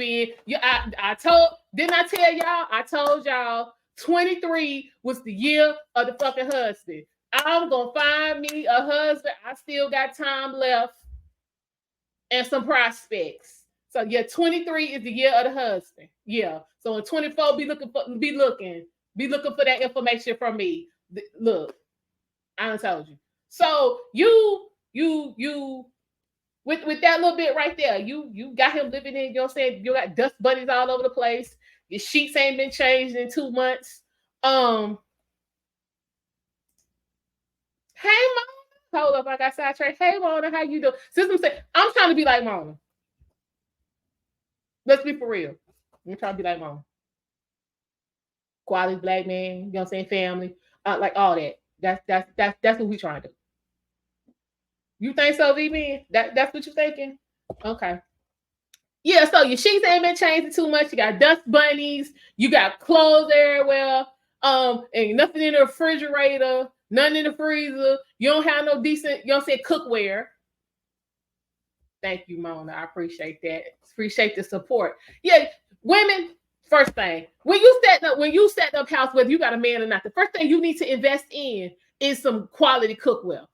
didn't I tell y'all? I told y'all 23 was the year of the fucking husband. I'm gonna find me a husband. I still got time left and some prospects. So yeah, 23 is the year of the husband. Yeah. So in 24, be looking for that information from me. Look, I done told you. So you with that little bit right there, you got him living in, you know what I'm saying? You got dust bunnies all over the place. Your sheets ain't been changed in 2 months. Hey Mona. Hold up, I got sidetracked. Hey Mona, how you doing? System said, I'm trying to be like Mona. Let's be for real. I'm trying to be like Mona. Quality black man, you know what I'm saying? Family, like all that. That's what we trying to do. You think so, V-Man? That's what you thinking? Okay. Yeah, so your sheets ain't been changing too much. You got dust bunnies, you got clothes everywhere, and nothing in the refrigerator, nothing in the freezer. You don't have no decent, you don't say cookware. Thank you, Mona. I appreciate that. Appreciate the support. Yeah, women, first thing, when you set up house, whether you got a man or not, the first thing you need to invest in is some quality cookware.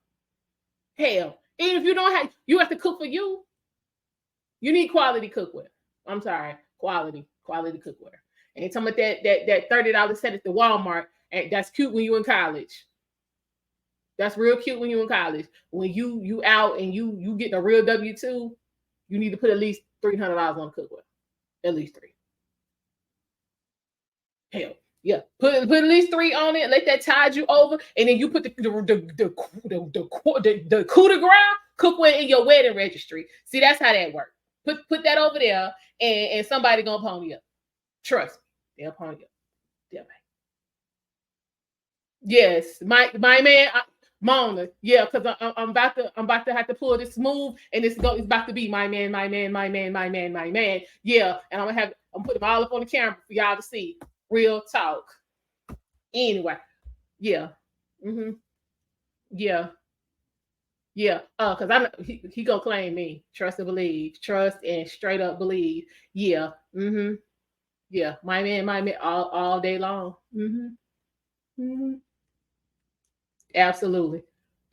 Hell, even if you don't have, you have to cook for you. You need quality cookware. I'm sorry, quality cookware. Ain't talking about that $30 set at the Walmart. And that's cute when you in college. That's real cute when you in college. When you out and you getting a real W-2, you need to put at least $300 on cookware. At least 3. Hell, yeah. Put at least 3 on it. Let that tide you over, and then you put the coup de grace cookware in your wedding registry. See, that's how that works. Put that over there, and somebody gonna pony up. Trust me, they'll pony up. Yeah, man. Yes, my man, Mona. Yeah, because I'm about to have to pull this move, and it's about to be my man. Yeah, and I'm putting them all up on the camera for y'all to see. Real talk. Anyway, yeah, yeah. Yeah, because he gonna claim me. Trust and believe. Trust and straight up believe. Yeah. Yeah. My man, all day long. Absolutely.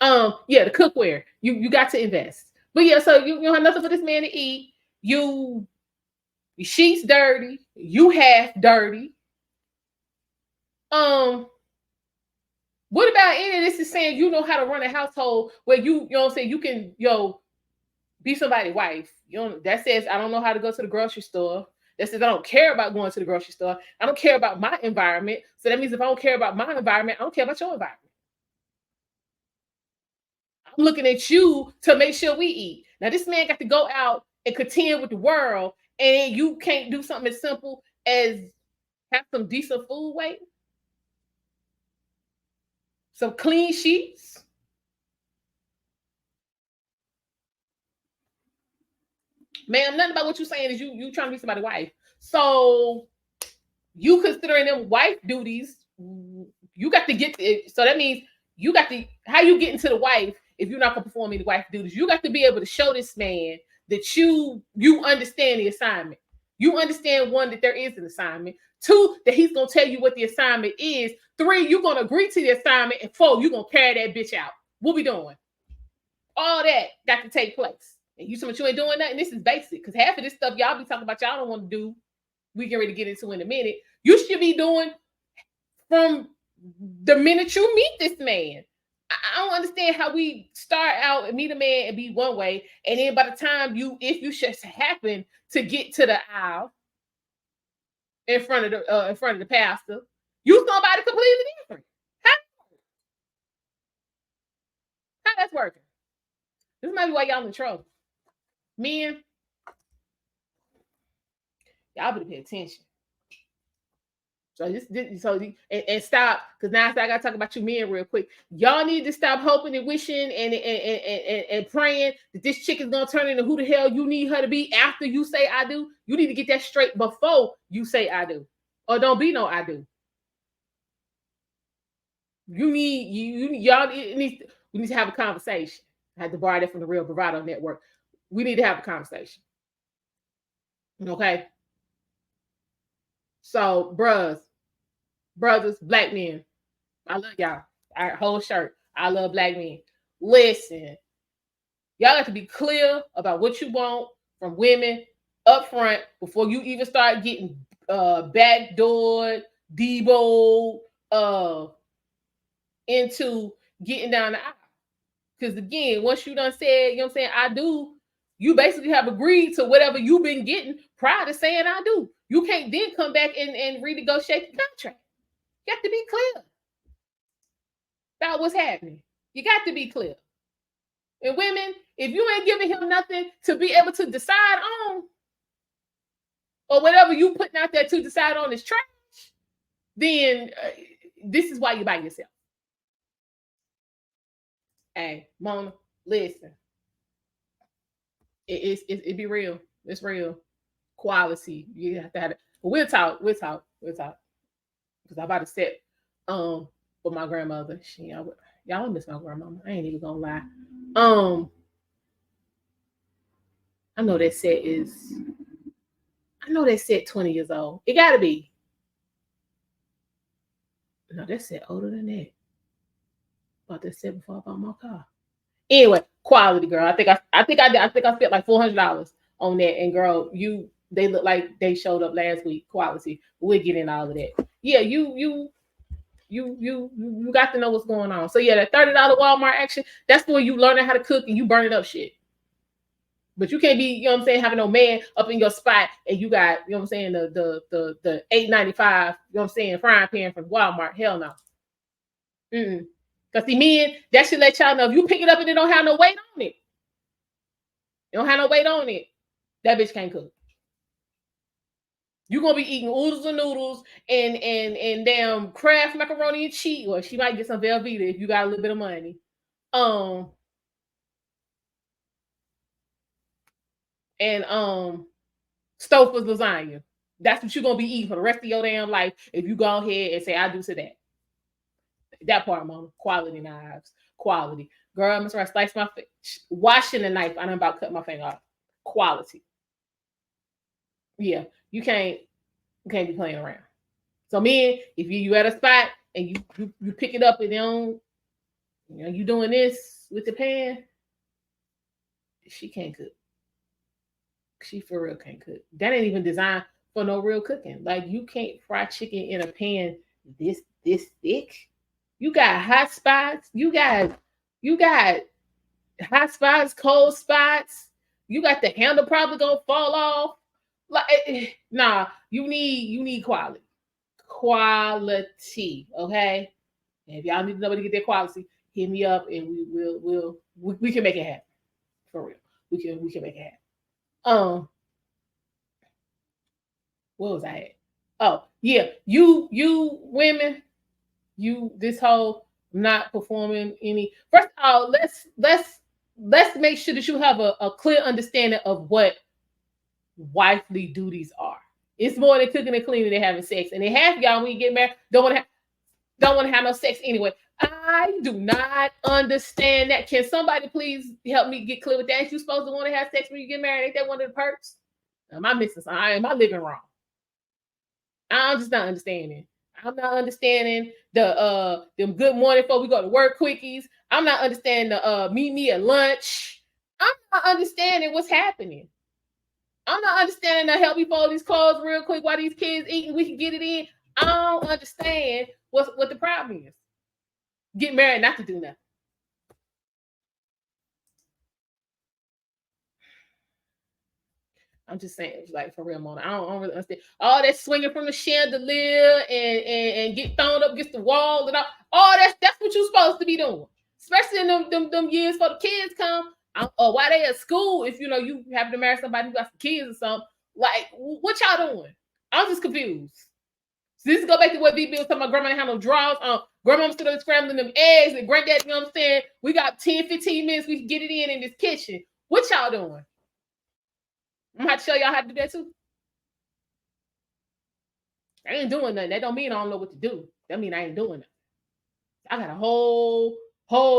Yeah, the cookware. You got to invest. But yeah, so you don't have nothing for this man to eat. Your sheets dirty. You half dirty. What about any of this is saying you know how to run a household where you know what I'm saying, you can be somebody's wife. That says I don't know how to go to the grocery store. That says I don't care about going to the grocery store. I don't care about my environment. So that means if I don't care about my environment, I don't care about your environment. I'm looking at you to make sure we eat. Now this man got to go out and contend with the world, and you can't do something as simple as have some decent food waiting, some clean sheets. Ma'am, nothing about what you're saying is you trying to be somebody's wife. So you considering them wife duties, you got to get it. So that means you got to, how you get into the wife if you're not gonna perform any wife duties? You got to be able to show this man that you understand the assignment. You understand, 1, that there is an assignment. 2, that he's gonna tell you what the assignment is. 3, you're gonna agree to the assignment. And 4, you're gonna carry that bitch out. What we doing? All that got to take place. And you ain't doing nothing. This is basic, because half of this stuff y'all be talking about y'all don't want to do, we get ready to get into in a minute. You should be doing from the minute you meet this man. I don't understand how we start out and meet a man and be one way, and then by the time if you just happen to get to the aisle in front of the pastor, you somebody completely different. How that's working? This might be why y'all in trouble. Men, y'all better pay attention. So and stop, because now I gotta talk about you men real quick. Y'all need to stop hoping and wishing and praying that this chick is gonna turn into who the hell you need her to be after you say I do. You need to get that straight before you say I do, or don't be no I do. We need to have a conversation. I had to borrow that from the Real Bravado Network. We need to have a conversation. Okay. So, brothers, black men, I love y'all. Our whole shirt. I love black men. Listen, y'all got to be clear about what you want from women up front before you even start getting backdoored, deboed, into getting down the aisle. Because again, once you done said, you know what I'm saying, I do, you basically have agreed to whatever you've been getting prior to saying I do. You can't then come back and renegotiate the contract. You have to be clear about what's happening. You got to be clear. And women, if you ain't giving him nothing to be able to decide on, or whatever you putting out there to decide on is trash, then this is why you by yourself. Hey, Mona, listen. It be real. It's real. Quality. You have to have it. But we'll talk. Because I'm about to set with my grandmother. Y'all miss my grandmama. I ain't even gonna lie. I know that set 20 years old. It gotta be. No, that set older than that. About that set before I bought my car. Anyway, quality, girl. I think I spent like $400 on that. And girl, they look like they showed up last week. Quality. We'll get in all of that. Yeah, you got to know what's going on. So yeah, that $30 Walmart action, that's where you learning how to cook and you burning up shit. But you can't be, you know what I'm saying, having no man up in your spot and you got, you know what I'm saying, the $8.95, you know what I'm saying, frying pan from Walmart. Hell no. Because see, men, that should let y'all know if you pick it up and it don't have no weight on it. It don't have no weight on it. That bitch can't cook. You're gonna be eating oodles and noodles and damn Kraft macaroni and cheese, or she might get some Velveeta if you got a little bit of money. And Stouffer's lasagna. That's what you're gonna be eating for the rest of your damn life if you go ahead and say I do to that. That part, mom. Quality knives. Quality. Girl, Miss Rice, slice my face. Washing the knife. I done about cut my finger off. Quality. Yeah, you can't be playing around. So men, if you at a spot and you pick it up and you doing this with the pan, she can't cook. She for real can't cook. That ain't even designed for no real cooking. Like you can't fry chicken in a pan this thick. You got hot spots. You got hot spots, cold spots. You got the handle probably gonna fall off. Like nah, you need quality. Quality, okay? And if y'all need to know where to get that quality, hit me up and we can make it happen. For real. We can make it happen. What was I at? Oh, yeah. You women, this whole not performing any. First of all, let's make sure that you have a clear understanding of what wifely duties are. It's more than cooking and cleaning and having sex. And then half of y'all, when you get married, don't want to have no sex anyway. I do not understand that. Can somebody please help me get clear with that? Ain't you supposed to want to have sex when you get married? Ain't that one of the perks? Am I missing something? Am I living wrong? I'm just not understanding. I'm not understanding the them good morning before we go to work quickies. I'm not understanding the meet me at lunch. I'm not understanding what's happening. I'm not understanding the help me fold these clothes real quick while these kids eating. We can get it in. I don't understand what the problem is. Get married not to do nothing. I'm just saying, it's like for real, Mona. I don't really understand all that swinging from the chandelier and get thrown up against the wall and all that's what you're supposed to be doing, especially in them years for the kids come. Or while they at school, if you have to marry somebody who got some kids or something. Like, what y'all doing? I'm just confused. So this go back to what BB was talking about. Grandma had no drawers. Grandma stood up scrambling them eggs, and granddad, you know what I'm saying? We got 10, 15 minutes. We can get it in this kitchen. What y'all doing? I'm gonna have to show y'all how to do that too. I ain't doing nothing. That don't mean I don't know what to do. That mean I ain't doing it. I got a whole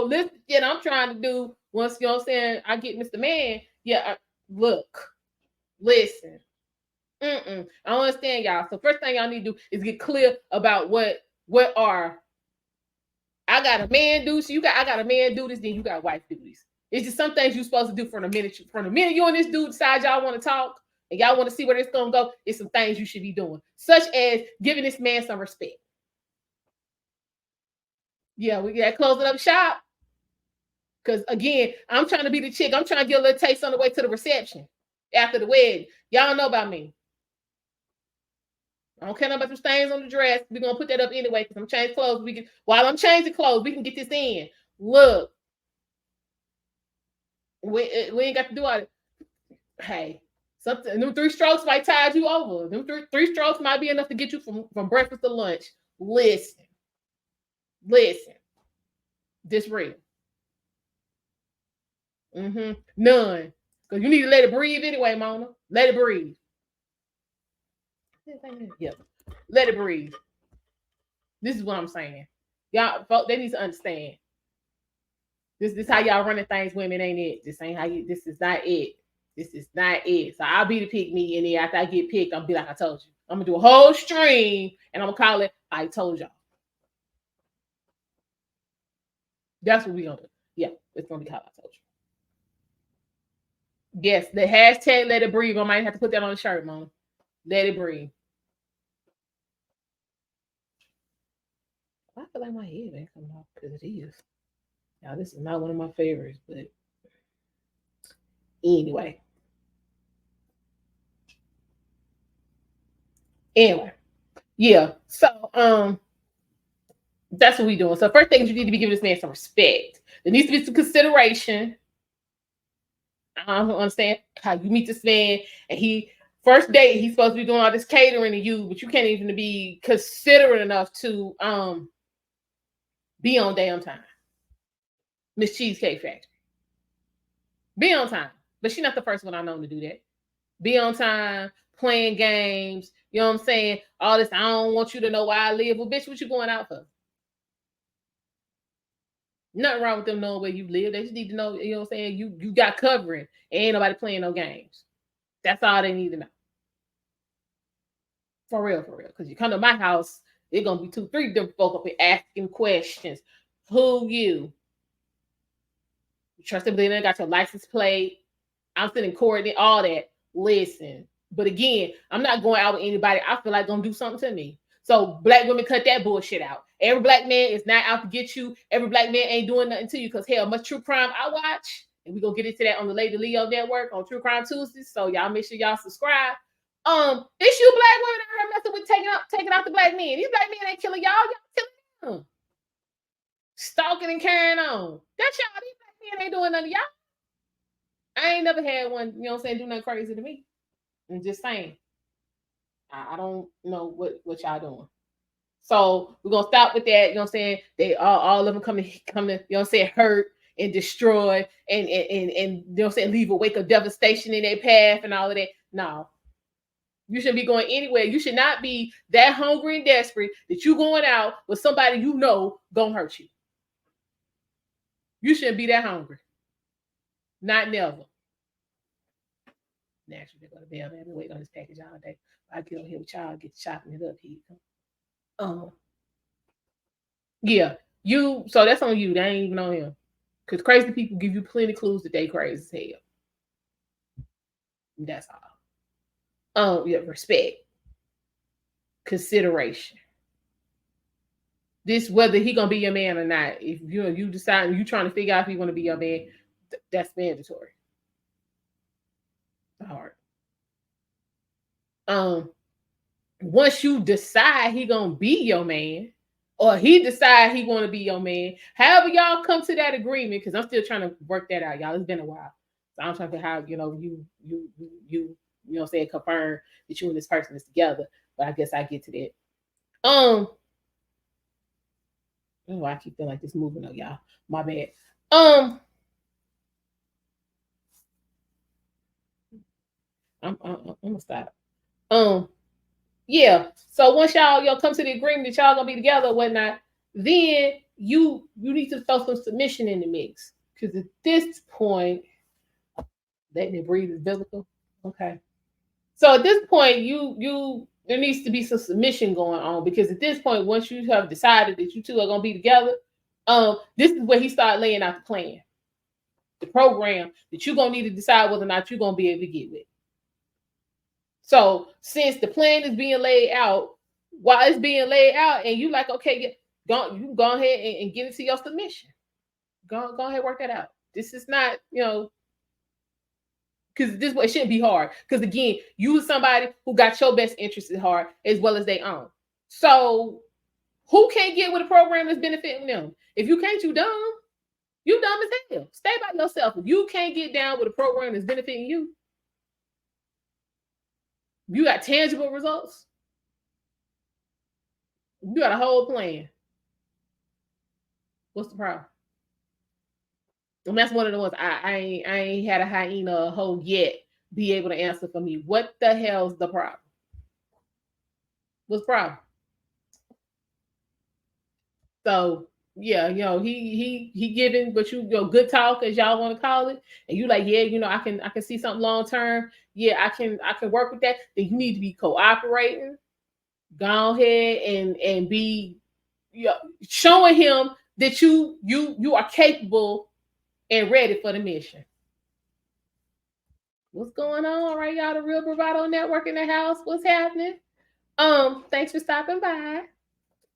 list of shit I'm trying to do. Once, you know what I'm saying, I get Mr. Man. Yeah, look, listen. I don't understand y'all. So first thing y'all need to do is get clear about what are I got a man duties. I got a man duties, then you got wife duties. It's just some things you're supposed to do from the minute you and this dude decide y'all want to talk and y'all want to see where this gonna go. It's some things you should be doing, such as giving this man some respect. Yeah, we got closing up shop. Cause again, I'm trying to be the chick. I'm trying to get a little taste on the way to the reception after the wedding. Y'all know about me. I don't care about the stains on the dress. We're gonna put that up anyway because I'm changing clothes. While I'm changing clothes, we can get this in. Look, we ain't got to do all it. Hey, something them 3 strokes might tide you over. Them three strokes might be enough to get you from breakfast to lunch. Listen. This real. None. Because you need to let it breathe anyway, Mona. Let it breathe. Yeah. Let it breathe. This is what I'm saying. Y'all, folks, they need to understand. This how y'all running things, women, ain't it? This ain't how you. This is not it. This is not it. So I'll be the pick me, and then after I get picked, I'll be like I told you. I'm gonna do a whole stream, and I'm gonna call it I told y'all. That's what we gonna do. Yeah, it's gonna be called I told you. Yes, the hashtag let it breathe. I might have to put that on the shirt, Mom. Let it breathe. I feel like my head ain't coming off because it is. Now, this is not one of my favorites, but anyway. Yeah. So that's what we doing. So first thing is you need to be giving this man some respect. There needs to be some consideration. I don't understand how you meet this man and he first date he's supposed to be doing all this catering to you, but you can't even be considerate enough to be on damn time. Miss Cheesecake Factory. Be on time. But she's not the first one I know to do that. Be on time, playing games. You know what I'm saying? All this, I don't want you to know where I live. Well, bitch, what you going out for? Nothing wrong with them knowing where you live. They just need to know, you know what I'm saying? You got covering. Ain't nobody playing no games. That's all they need to know. For real. Because you come to my house, it's gonna be 2, 3 different folk up here asking questions. Who you? Trust them, they got your license plate. I'm sending coordinate, all that. Listen. But again, I'm not going out with anybody I feel like gonna do something to me. So black women, cut that bullshit out. Every black man is not out to get you. Every black man ain't doing nothing to you. Because hell, much true crime I watch, and we gonna get into that on the Lady Leo Network on True Crime Tuesdays. So y'all make sure y'all subscribe. It's you black women out here messing with taking out the black men. These black men ain't killing y'all killing them. Stalking and carrying on. That's y'all. These black men ain't doing nothing to y'all. I ain't never had one, you know what I'm saying, do nothing crazy to me. I'm just saying. I don't know what y'all doing. So we're gonna stop with that, you know what I'm saying? They all of them come to, you know what I'm saying, hurt and destroy and you know what I'm saying, leave a wake of devastation in their path and all of that. No. You shouldn't be going anywhere. You should not be that hungry and desperate that you going out with somebody you know gonna hurt you. You shouldn't be that hungry. Not never. Naturally, go to bed. I've been waiting on this package all day. I get on here with y'all, get chopping it up here. Yeah, you. So that's on you. That ain't even on him. Because crazy people give you plenty of clues that they crazy as hell. That's all. Yeah, respect, consideration. This whether he gonna be your man or not. If you decide you trying to figure out if he want to be your man, that's mandatory. Hard. Once you decide he gonna be your man, or he decide he want to be your man, however y'all come to that agreement, because I'm still trying to work that out, y'all. It's been a while, so I'm trying to how you know what I'm saying, confirm that you and this person is together. But I guess I get to that. Oh, I keep feeling like this moving on, y'all. My bad. I'm gonna stop. Yeah. So once y'all come to the agreement that y'all gonna be together or whatnot, then you need to throw some submission in the mix. Because at this point, letting it breathe is biblical. Okay. So at this point, there needs to be some submission going on, because at this point, once you have decided that you two are gonna be together, this is where he started laying out the plan, the program that you're gonna need to decide whether or not you're gonna be able to get with. So since the plan is being laid out, while it's being laid out, and you like, okay, you can go ahead and get into your submission. Go ahead, work that out. This is not, because this way it shouldn't be hard. Because again, you somebody who got your best interests at heart as well as they own. So who can't get with a program that's benefiting them? If you can't, you dumb. You dumb as hell. Stay by yourself. If you can't get down with a program that's benefiting you, you got tangible results. You got a whole plan. What's the problem? And that's one of the ones I ain't had a hyena or hoe yet be able to answer for me. What the hell's the problem? What's the problem? So yeah, he giving, but good talk, as y'all want to call it, and you like, yeah, I can see something long term. Yeah, I can work with that. Then you need to be cooperating. Go ahead and be, showing him that you are capable and ready for the mission. What's going on? All right, y'all, the Real Bravado Network in the house. What's happening? Thanks for stopping by.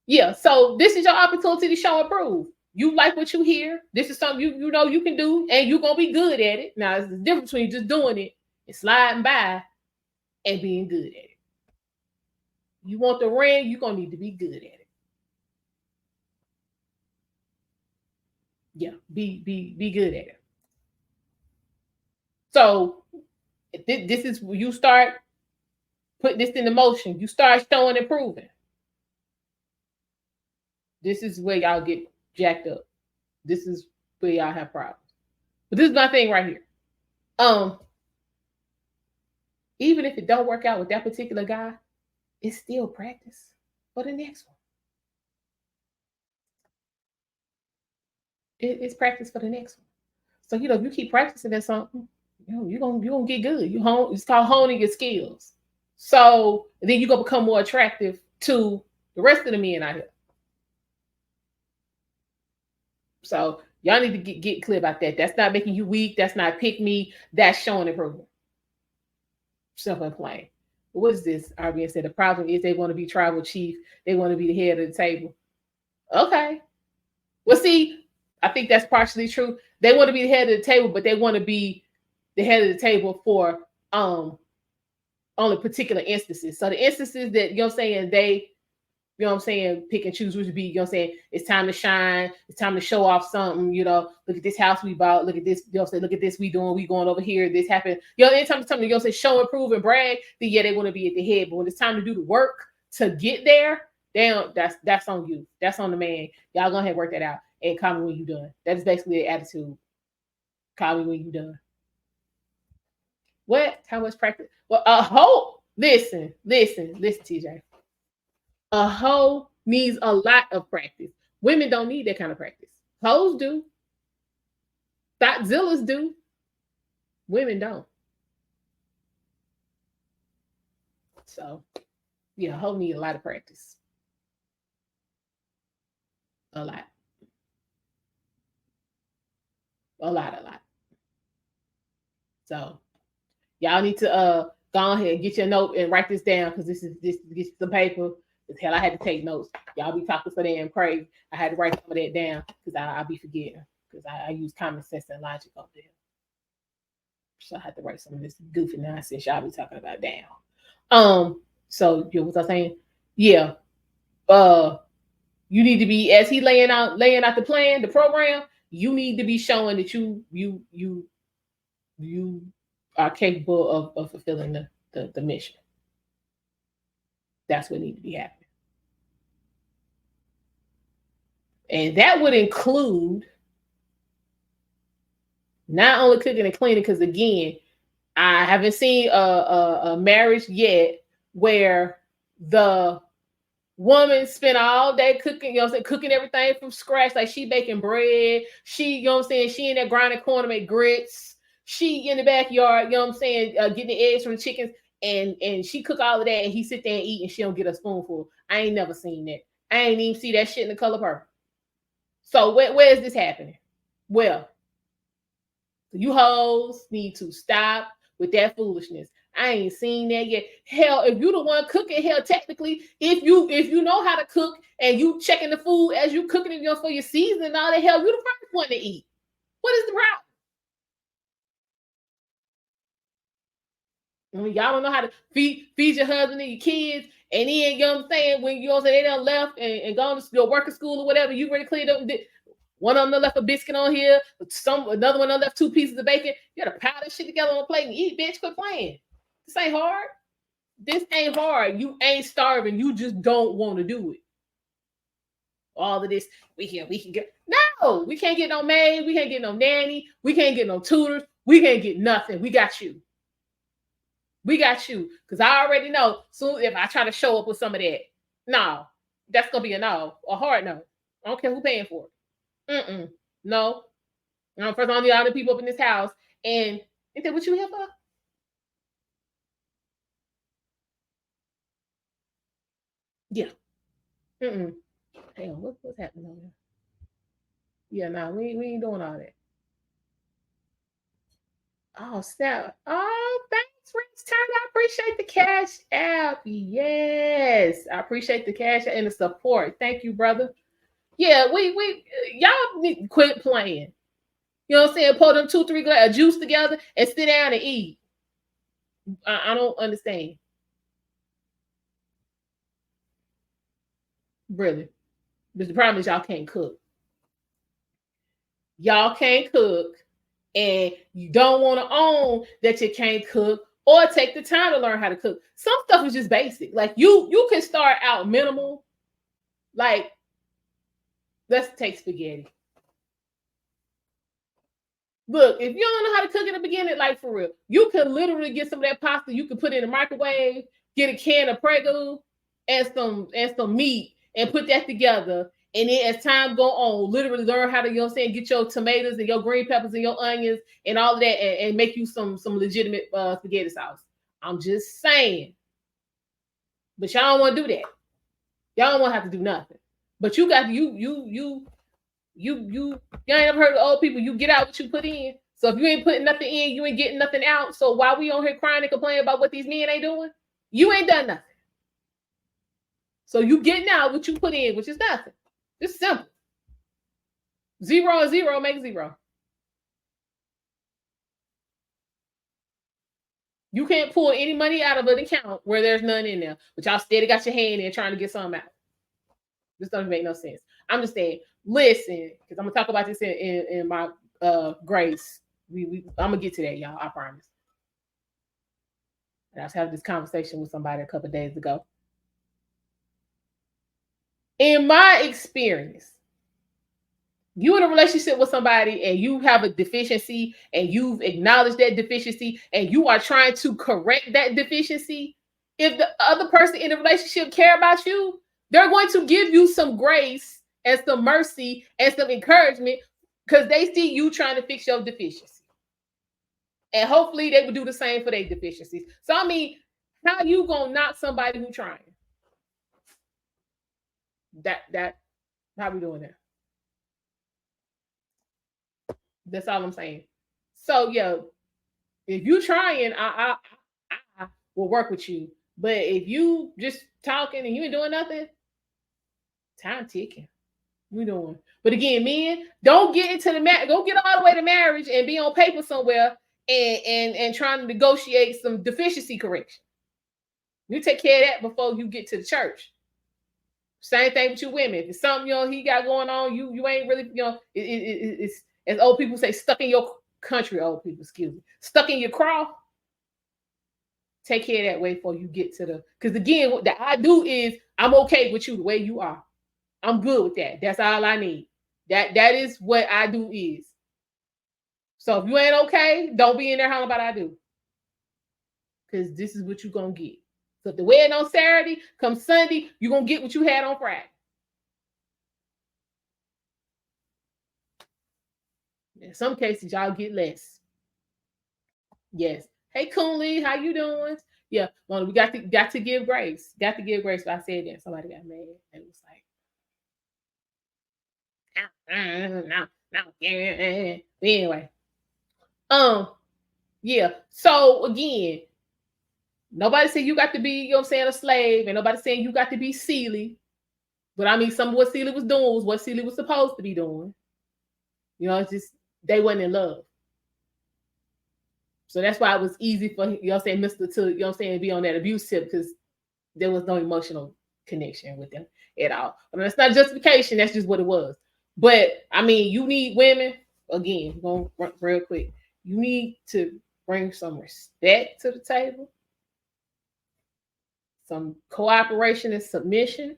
Yeah, so this is your opportunity to show and prove. You like what you hear. This is something you know you can do, and you're gonna be good at it. Now, there's a difference between just doing it and sliding by and being good at it. You want the ring, you're gonna need to be good at it. Yeah, be good at it. So this is where you start putting this into motion. You start showing and proving. This is where y'all get jacked up. This is where y'all have problems. But this is my thing right here. Even if it don't work out with that particular guy, it's still practice for the next one. It's practice for the next one. So if you keep practicing at something, you're gonna get good. It's called honing your skills. So then you're gonna become more attractive to the rest of the men out here. So y'all need to get clear about that. That's not making you weak. That's not pick me. That's showing improvement. Simple and plain. What is this? RBN said the problem is they want to be tribal chief. They want to be the head of the table. Okay. Well, see, I think that's partially true. They want to be the head of the table, but they want to be the head of the table for only particular instances. So the instances that they pick and choose which would be, it's time to shine, it's time to show off something, look at this house we bought, look at this, look at this we going over here, this happened. Anytime something, show, improve, and brag, then yeah, they want to be at the head. But when it's time to do the work to get there, that's on you. That's on the man. Y'all go ahead and work that out. And call me when you're done. That is basically the attitude. Call me when you're done. What? How much practice? Well, a hoe. Listen, TJ. A hoe needs a lot of practice. Women don't need that kind of practice. Hoes do. Thoughtzilla's do. Women don't. So, yeah, a hoe need a lot of practice. A lot. A lot. So, y'all need to go ahead and get your note and write this down, because this get some paper. Hell, I had to take notes. Y'all be talking so damn crazy. I had to write some of that down because I'll be forgetting, because I use common sense and logic up there. So I had to write some of this goofy nonsense y'all be talking about down. So what was I saying? Yeah. You need to be, as he laying out the plan, the program, you need to be showing that you are capable of fulfilling the mission. That's what needs to be happening. And that would include not only cooking and cleaning, because again, I haven't seen a marriage yet where the woman spent all day cooking, cooking everything from scratch. Like she baking bread. She, she in there grinding corn to make grits. She in the backyard, getting the eggs from the chickens. and she cook all of that and he sit there and eat and she don't get a spoonful. I ain't never seen that. I ain't even see that shit in The Color Purple. So where is this happening? Well, you hoes need to stop with that foolishness. I ain't seen that yet. Hell, if you the one cooking, hell, technically, if you know how to cook and you checking the food as you cooking it for your season and all that, hell, you the first one to eat. What is the problem? I mean, y'all don't know how to feed your husband and your kids, and then you know what I'm saying, when you know they done left and gone to your work at school or whatever, you ready to clean up. One of them left a biscuit on here, another one left 2 pieces of bacon. You gotta pile this shit together on a plate and eat, bitch. Quit playing. This ain't hard. This ain't hard. You ain't starving. You just don't want to do it. All of this, we can get no, we can't get no maid, we can't get no nanny, we can't get no tutors, we can't get nothing. We got you. We got you. Because I already know soon if I try to show up with some of that, no, that's gonna be a no, a hard no. I don't care who paying for it. No. First, all the other people up in this house, and is that what you here for? Yeah. Hang on, what's happening over there? Yeah, no, we ain't doing all that. Oh, snap. Oh, thanks, Rich Turn. I appreciate the cash app. Yes, I appreciate the cash and the support. Thank you, brother. Yeah, we y'all need to quit playing. You know what I'm saying? Pour them 2-3 glass of juice together and sit down and eat. I don't understand. Really. But the problem is y'all can't cook. Y'all can't cook, and you don't want to own that you can't cook or take the time to learn how to cook. Some stuff is just basic. Like you can start out minimal. Like, let's take spaghetti. Look, if you don't know how to cook in the beginning, like for real, you can literally get some of that pasta. You can put it in the microwave, get a can of Prego and some meat, and put that together. And then as time go on, literally learn how to, you know what I'm saying, get your tomatoes and your green peppers and your onions and all of that, and make you some legitimate spaghetti sauce. I'm just saying. But y'all don't want to do that. Y'all don't want to have to do nothing. But you got you ain't ever heard of old people. You get out what you put in. So if you ain't putting nothing in, you ain't getting nothing out. So while we on here crying and complaining about what these men ain't doing, you ain't done nothing. So you getting out what you put in, which is nothing. It's simple. 0 and 0 make 0. You can't pull any money out of an account where there's none in there, but y'all steady got your hand in trying to get some out. This doesn't make no sense. I'm just saying, listen, because I'm gonna talk about this in my grace. I'm gonna get to that, y'all. I promise. And I was having this conversation with somebody a couple of days ago. In my experience, you in a relationship with somebody and you have a deficiency and you've acknowledged that deficiency and you are trying to correct that deficiency, if the other person in the relationship care about you, they're going to give you some grace and some mercy and some encouragement because they see you trying to fix your deficiency. And hopefully they would do the same for their deficiencies. So I mean, how you gonna knock somebody who trying? That how we doing that? That's all I'm saying. So yeah, if you trying, I will work with you. But if you just talking and you ain't doing nothing, time ticking. We doing. But again, men, don't get into don't get all the way to marriage and be on paper somewhere and trying to negotiate some deficiency correction. You take care of that before you get to the church. Same thing with you women. If it's something he got going on, you ain't really it's as old people say, stuck in your country. Old people, excuse me, stuck in your craw. Take care of that way before you get to the. Because again, what I do is I'm okay with you the way you are. I'm good with that. That's all I need. That is what I do is. So if you ain't okay, don't be in there hollering about I do. Because this is what you're gonna get. So if the wedding on Saturday, come Sunday, you're gonna get what you had on Friday. In some cases, y'all get less. Yes. Hey Coonley, how you doing? Yeah, well, we got to give grace. Got to give grace. But I said that somebody got mad and was like, no, yeah. Anyway, yeah. So again, nobody said you got to be, you know what I'm saying, a slave, and nobody saying you got to be Celie. But I mean, some of what Celie was doing was what Celie was supposed to be doing. You know, it's just they wasn't in love. So that's why it was easy for, you know what I'm saying, Mr. to, you know what I'm saying, be on that abuse tip, because there was no emotional connection with them at all. I mean, that's not justification, that's just what it was. But I mean, you need women, again, going real quick, you need to bring some respect to the table, some cooperation and submission.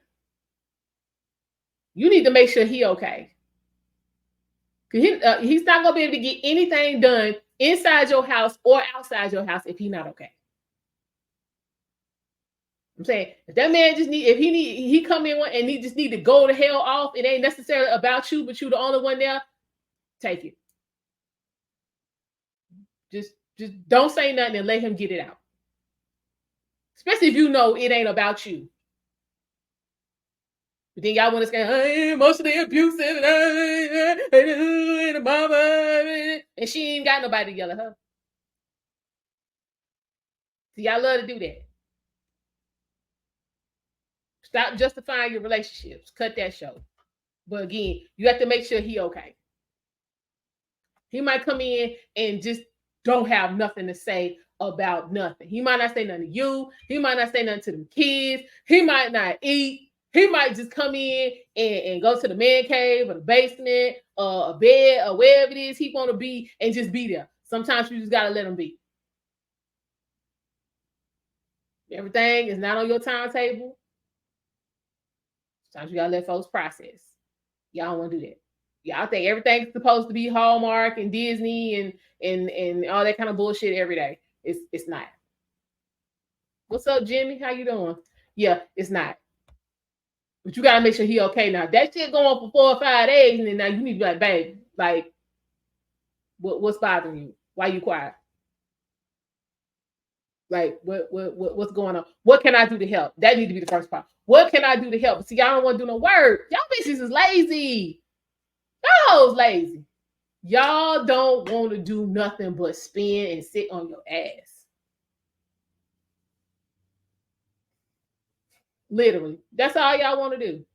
You need to make sure he okay. He's not gonna be able to get anything done inside your house or outside your house if he's not okay. I'm saying, if that man just need, if he come in and he just need to go the hell off, it ain't necessarily about you, but you the only one there, take it. Just don't say nothing and let him get it out. Especially if you know it ain't about you. But then y'all want to say, emotionally abusive, and a mama, and she ain't got nobody to yell at her. So y'all love to do that. Stop justifying your relationships. Cut that show. But again, you have to make sure he okay. He might come in and just don't have nothing to say about nothing. He might not say nothing to you. He might not say nothing to the kids. He might not eat. He might just come in and go to the man cave or the basement or a bed or wherever it is he want to be and just be there. Sometimes you just got to let him be. Everything is not on your timetable. Sometimes you got to let folks process. Y'all don't want to do that. Y'all think everything's supposed to be Hallmark and Disney and all that kind of bullshit every day. It's not. What's up, Jimmy? How you doing? Yeah, it's not. But you gotta make sure he okay now. That shit going on for 4 or 5 days, and then now you need to be like, babe, like, what's bothering you? Why you quiet? Like, what's going on? What can I do to help? That need to be the first part. What can I do to help? See, y'all don't want to do no work. Y'all bitches is lazy. Y'all's lazy. Y'all don't want to do nothing but spin and sit on your ass. Literally. That's all y'all want to do.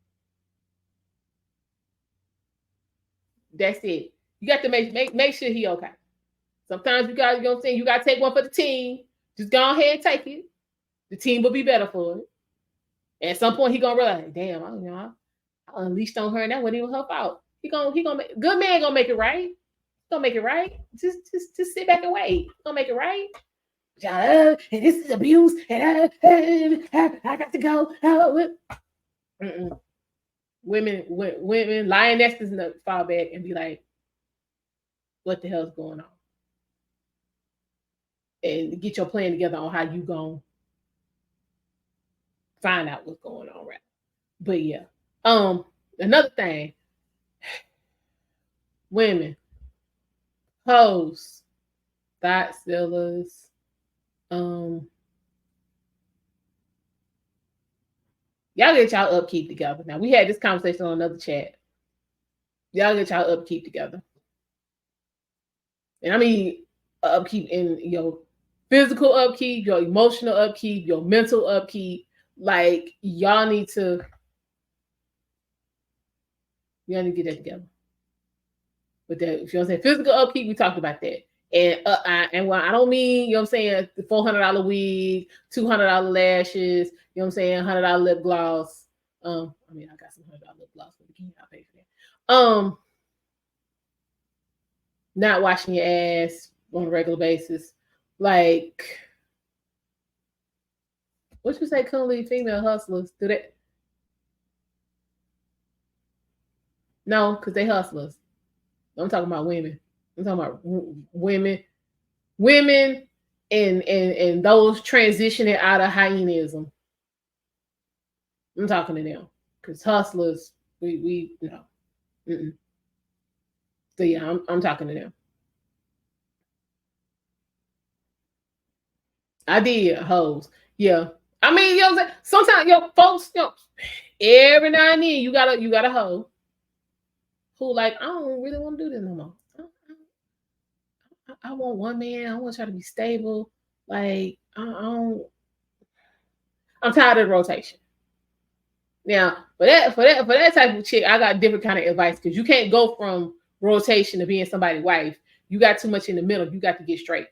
That's it. You got to make sure he okay. Sometimes you got, you know what I'm saying, you got to take one for the team. Just go ahead and take it. The team will be better for it. And at some point he gonna realize, damn, I unleashed on her and that wasn't even her fault. He gonna make, good man gonna make it right. Gonna make it right. Just sit back and wait. Gonna make it right. And this is abuse, and I got to go. Women, lionesses fall back and be like, what the hell's going on? And get your plan together on how you gonna find out what's going on, right? But yeah. Another thing, women, hoes, thought stealers, y'all get y'all upkeep together. Now we had this conversation on another chat. Y'all get y'all upkeep together. And I mean upkeep in your physical upkeep, your emotional upkeep, your mental upkeep. Like y'all need to get that together. But that, if you know what I'm saying, physical upkeep, we talked about that. And well, I don't mean, you know what I'm saying, the $400 wig, $200 lashes, you know what I'm saying, $100 lip gloss. I mean, I got some $100 lip gloss, but again, I'll pay for that. Not washing your ass on a regular basis. Like, what you say, currently female hustlers do that? No, because they hustlers. I'm talking about women. I'm talking about women and those transitioning out of hyenism. I'm talking to them because hustlers, we no. Mm-mm. So yeah, I'm talking to them. I did hoes. Yeah. I mean, sometimes folks, every now and then you got a hoe who like, I don't really want to do this no more. I want one man. I want to try to be stable. Like I don't. I'm tired of the rotation. Now, for that type of chick, I got different kind of advice because you can't go from rotation to being somebody's wife. You got too much in the middle. You got to get straight.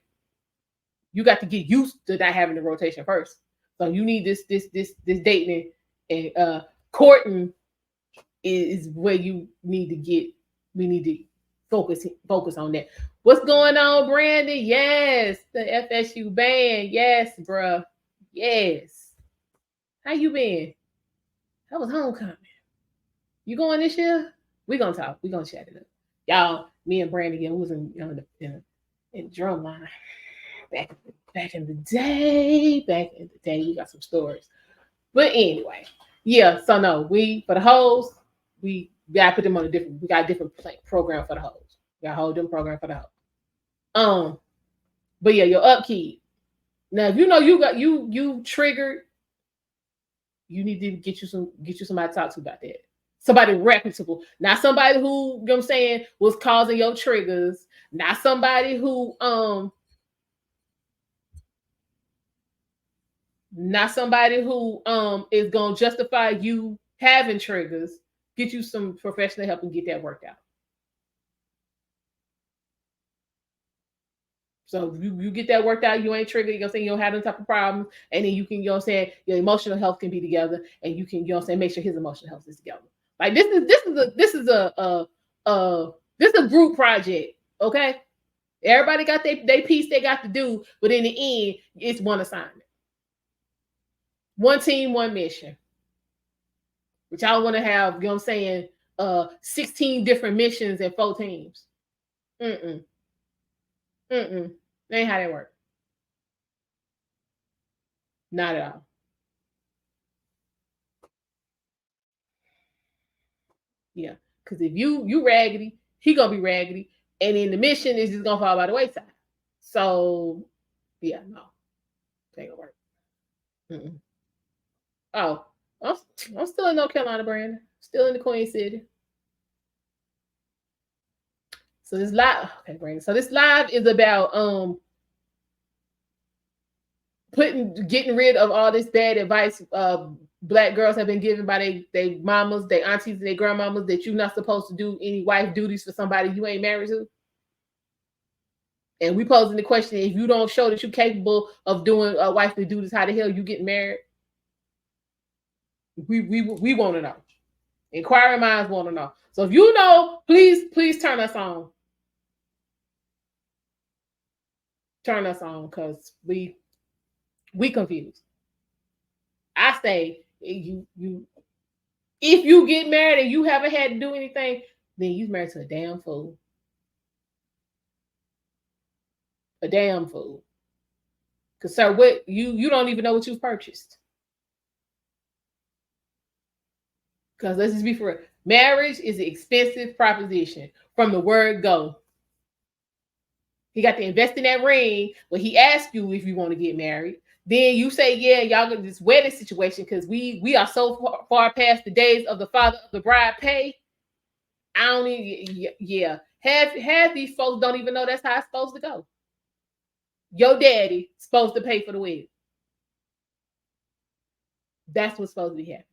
You got to get used to not having the rotation first. So you need this dating and courting is where you need to get. We need to focus on that. What's going on, Brandon? Yes, the FSU band. Yes, bruh. Yes. How you been? That was homecoming. You going this year? We gonna talk. We gonna chat it up. Y'all, me and Brandon again was in drumline back in the day. Back in the day, we got some stories. But anyway, yeah. So no, we for the hoes, we gotta put them on a different. We got a different program for the hoes. We got a whole different program for the hoes. But yeah, your upkeep. Now, if you know you triggered, you need to get you somebody to talk to about that. Somebody reputable, not somebody who, you know what I'm saying, was causing your triggers, not somebody who is gonna justify you having triggers. Get you some professional help and get that worked out. So you get that worked out, you ain't triggered, you know what I'm saying, you don't have them type of problems, and then you can, you know what I'm saying, your emotional health can be together, and you can, you know what I'm saying, make sure his emotional health is together. Like this is a group project, okay? Everybody got their piece they got to do, but in the end, it's one assignment. One team, one mission. Which I want to have, you know what I'm saying, 16 different missions and 4 teams. Mm-mm. Mm-mm. That ain't how that works. Not at all. Yeah. Because if you raggedy, he gonna be raggedy. And then the mission is just gonna fall by the wayside. So yeah, no. It ain't gonna work. Mm-mm. Oh, I'm still in North Carolina, Brandon. Still in the Queen City. So this live, okay, Brandon. So this live is about getting rid of all this bad advice black girls have been given by they mamas, they aunties, and their grandmamas that you're not supposed to do any wife duties for somebody you ain't married to. And we posing the question: if you don't show that you're capable of doing wifely duties, how the hell you get married? We want to know. Inquiring minds want to know. So if you know, please turn us on. Turn us on, because we confused. I say you if you get married and you haven't had to do anything, then you married to a damn fool. A damn fool. Because sir, what you don't even know what you've purchased. Because let's just be for real. Marriage is an expensive proposition from the word go. He got to invest in that ring when he asks you if you want to get married. Then you say, yeah, y'all got this wedding situation because we are so far past the days of the father of the bride pay. I don't even, yeah. Half these folks don't even know that's how it's supposed to go. Your daddy supposed to pay for the wedding. That's what's supposed to be happening.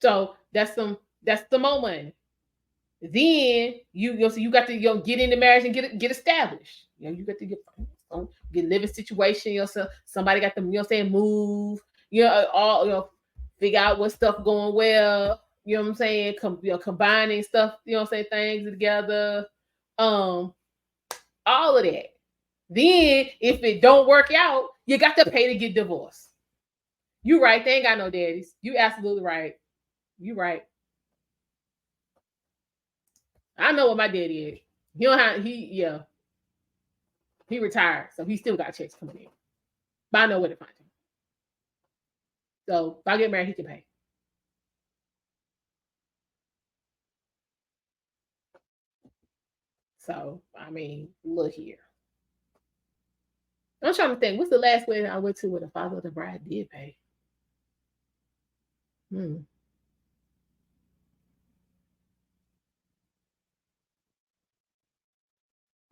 So that's some more money. Then you got to get into marriage and get established. You got to get living situation. Somebody got to saying move. All figure out what stuff going well. You know what I'm saying? Combining stuff. You know what I'm saying? Things together. All of that. Then if it don't work out, you got to pay to get divorced. You right? They ain't got no daddies. You absolutely right. You right. I know what my daddy is. He don't have he retired, so he still got checks coming in. But I know where to find him. So if I get married, he can pay. So, I mean, look here. I'm trying to think. What's the last wedding I went to where the father of the bride did pay? Hmm.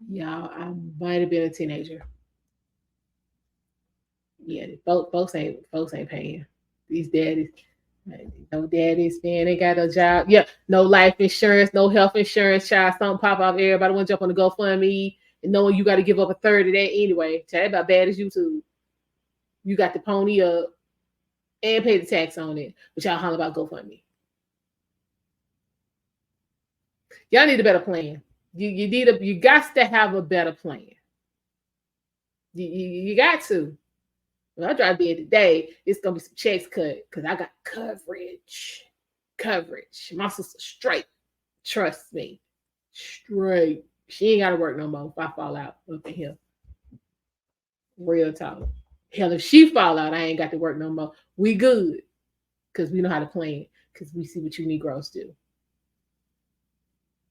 Y'all, I might have been a teenager. Yeah, folks ain't paying. These daddies, no daddies, man, they got a job. Yeah, no life insurance, no health insurance. Child, something pop off. Everybody want to jump on the GoFundMe, and knowing you got to give up a third of that anyway. Child, about bad as YouTube. You got the pony up and pay the tax on it, but y'all holler about GoFundMe. Y'all need a better plan. You got to have a better plan. You got to. When I drive in today, it's gonna be some checks cut because I got coverage. Coverage. My sister straight. Trust me. Straight. She ain't gotta work no more if I fall out up in here. Real talk. Hell, if she fall out, I ain't got to work no more. We good. Cause we know how to plan. Cause we see what you Negroes do.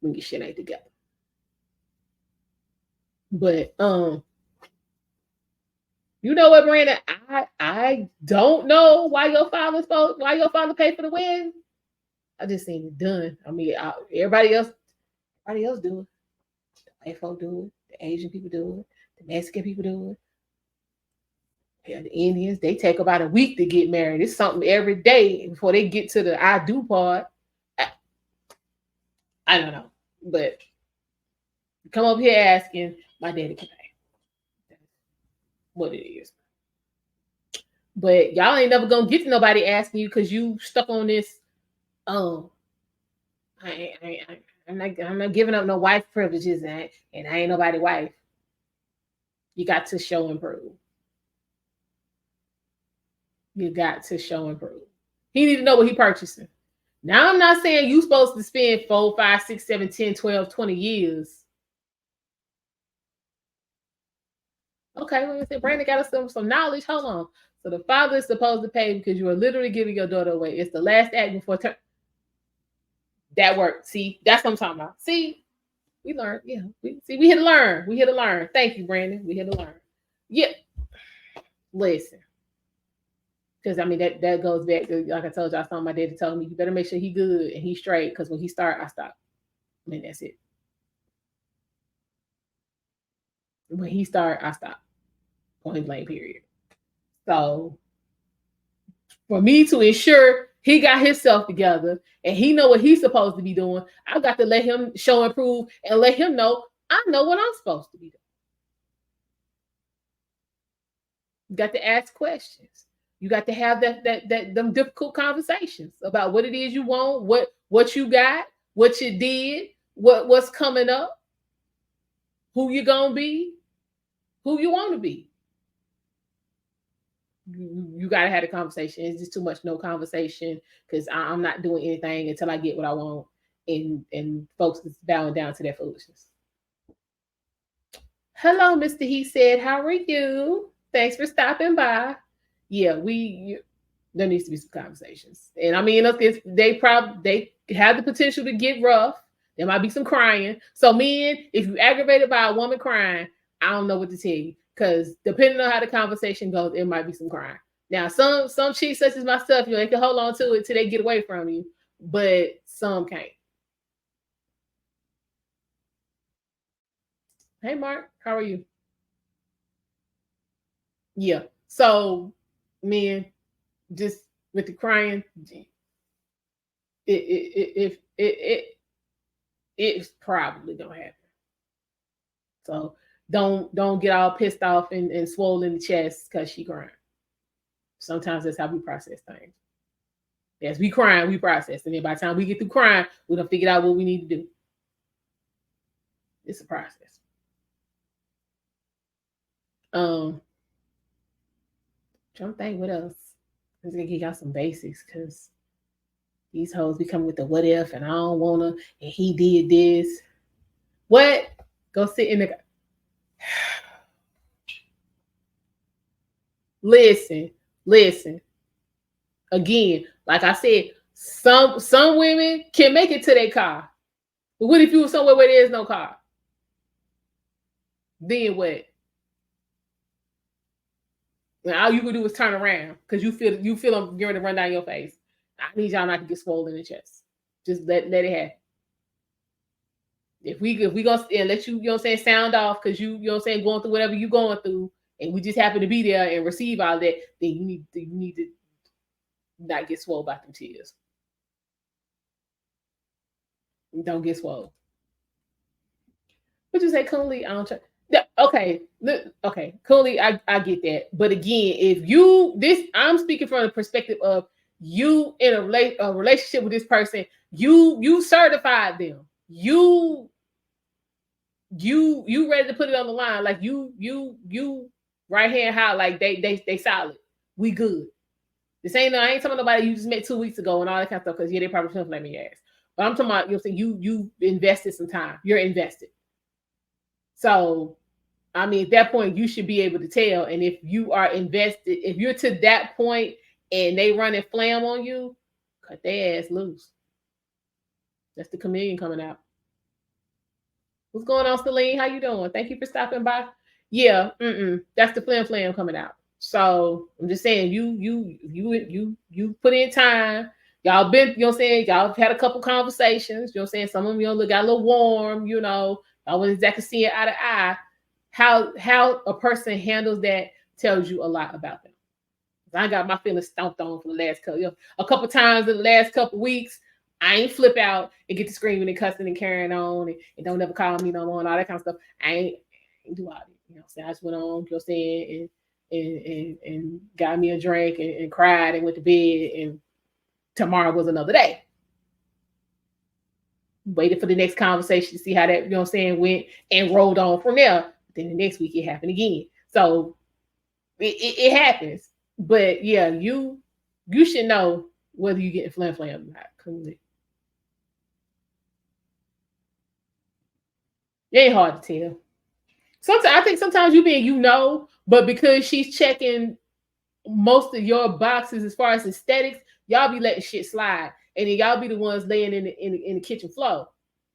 When your shit ain't together. But you know what, Brandon? I don't know why your father paid for the wedding. I just seen it done. I mean, everybody else do it. The white folk do it. The Asian people do it. The Mexican people do it. Yeah, the Indians, they take about a week to get married. It's something every day before they get to the I do part. I don't know. But come up here asking, my daddy can pay. That's what it is. But y'all ain't never gonna get to nobody asking you because you stuck on this. Oh, I'm not giving up no wife privileges, and I ain't nobody wife. You got to show and prove. You got to show and prove. He need to know what he purchasing. Now I'm not saying you supposed to spend 4, 5, 6, 7, 10, 12, 20 years. Okay, well, I Brandon got us some knowledge. Hold on. So the father is supposed to pay because you are literally giving your daughter away. It's the last act before that worked. See, that's what I'm talking about. See, we learned. Yeah, we here to learn. We here to learn. Thank you, Brandon. We here to learn. Yeah, listen. Because I mean that goes back to, like I told you, I saw my daddy telling me you better make sure he good and he straight. Because when he start, I stop. I mean that's it. When he start, I stop. Point blank. Period. So for me to ensure he got himself together and he know what he's supposed to be doing, I got to let him show and prove and let him know I know what I'm supposed to be doing. You got to ask questions. You got to have them difficult conversations about what it is you want, what you got, what you did, what's coming up, who you gonna be, who you want to be. You gotta have a conversation. It's just too much no conversation because I'm not doing anything until I get what I want, and folks is bowing down to their foolishness. Hello, Mr. He said, how are you? Thanks for stopping by. Yeah, there needs to be some conversations. And I mean, they have the potential to get rough. There might be some crying. So men, if you aggravated by a woman crying, I don't know what to tell you. Because depending on how the conversation goes, it might be some crying. Now, some chicks such as myself, they can hold on to it till they get away from you, but some can't. Hey Mark, how are you? Yeah. So men, just with the crying, it's probably gonna happen. So don't get all pissed off and swollen in the chest because she crying. Sometimes that's how we process things. As we crying, we process, and then by the time we get through crying, we done figured out what we need to do. It's a process. Trying to think what else. I'm gonna give y'all some basics because these hoes be coming with the what if and I don't wanna and he did this. What? Go sit in the listen. Again, like I said, some women can make it to their car. But what if you were somewhere where there is no car? Then what? And all you can do is turn around because you feel them going to run down your face. I need y'all not to get swollen in the chest. Just let it happen. If we gonna and let you, you know what I'm saying, sound off because you know what I'm saying, going through whatever you going through, and we just happen to be there and receive all that, then you need to not get swole by them tears. Don't get swole. What you say, Cooley? I don't try. Yeah, okay, okay, Cooley, I get that, but again, if you this, I'm speaking from the perspective of you in a relationship with this person, you certified them, you ready to put it on the line, like you right hand high, like they solid, we good. This ain't I ain't talking about nobody you just met 2 weeks ago and all that kind of stuff because yeah, they probably shouldn't let me ask. But I'm talking about you invested some time, you're invested. So I mean, at that point, you should be able to tell. And if you are invested, if you're to that point and they run and flam on you, cut their ass loose. That's the chameleon coming out. What's going on, Celine? How you doing? Thank you for stopping by. Yeah, that's the flam coming out. So I'm just saying, you put in time. Y'all been, you know what I'm saying? Y'all had a couple conversations. You know what I'm saying? Some of them, got a little warm. Y'all wasn't exactly seeing eye to eye. How a person handles that tells you a lot about them. I got my feelings stomped on for the last a couple times in the last couple weeks. I ain't flip out and get to screaming and cussing and carrying on and don't never call me no more and all that kind of stuff. I ain't do all that. You know what I'm saying? I just went on, you know what I'm saying, and got me a drink and cried and went to bed, and tomorrow was another day. Waited for the next conversation to see how that, you know what I'm saying, went and rolled on from there. Then the next week it happened again. So it happens. But yeah, you should know whether you get flam or not. It ain't hard to tell. Sometimes I think sometimes but because she's checking most of your boxes as far as aesthetics, y'all be letting shit slide, and then y'all be the ones laying in the kitchen floor,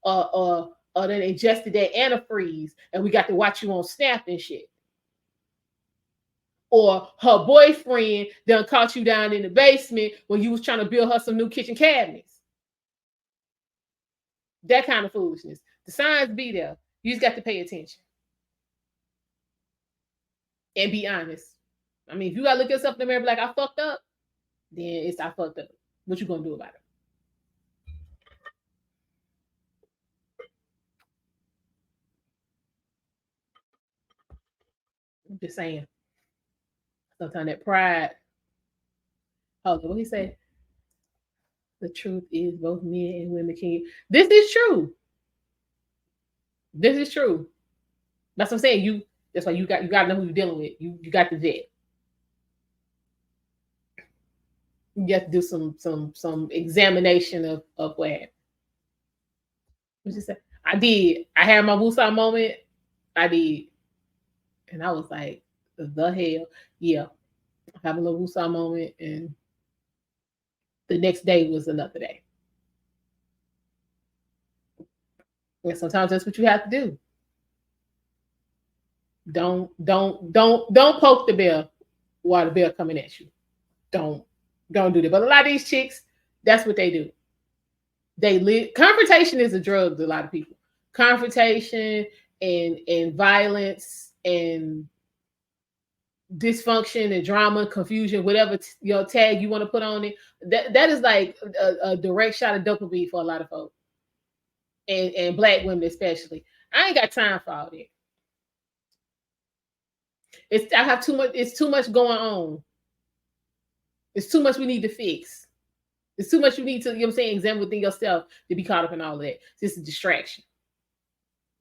or then ingested that antifreeze, and we got to watch you on Snap and shit. Or her boyfriend done caught you down in the basement when you was trying to build her some new kitchen cabinets. That kind of foolishness. The signs be there. You just got to pay attention and be honest. I mean, if you gotta look yourself in the mirror and be like, I fucked up, then it's I fucked up. What you gonna do about it? I'm just saying. Sometimes that pride. Hold on, what he say? The truth is both men and women can. This is true. This is true. That's what I'm saying. That's why you got to know who you're dealing with. You got to vet. You have to do some examination of what happened. What you say? I did. I had my woosah moment. I did, and I was like, the hell, yeah. I have a little woosah moment, and the next day was another day. And sometimes that's what you have to do. Don't poke the bear while the bear coming at you. Don't do that. But a lot of these chicks, that's what they do. They live. Confrontation is a drug to a lot of people. Confrontation and violence and dysfunction and drama, confusion, whatever your tag you want to put on it. That is like a direct shot of dopamine for a lot of folks, and black women especially. I ain't got time for all that. I have too much. It's too much going on. It's too much we need to fix. It's too much you need to, you know what I'm saying, examine within yourself to be caught up in all of that. This is a distraction.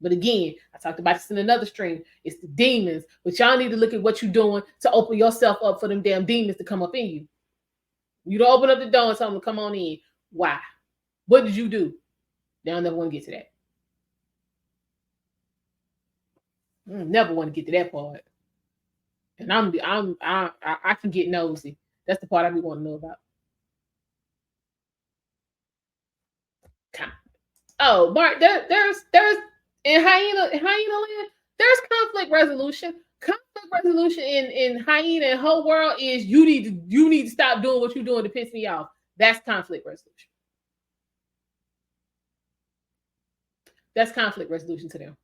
But again, I talked about this in another stream. It's the demons. But y'all need to look at what you're doing to open yourself up for them damn demons to come up in you. You don't open up the door and tell them to come on in. Why? What did you do? They don't never want to get to that. Never want to get to that part. And I can get nosy. That's the part I be wanting to know about. Oh, Mark, there's in hyena land. There's conflict resolution. Conflict resolution in hyena and whole world is you need to stop doing what you're doing to piss me off. That's conflict resolution. That's conflict resolution to them.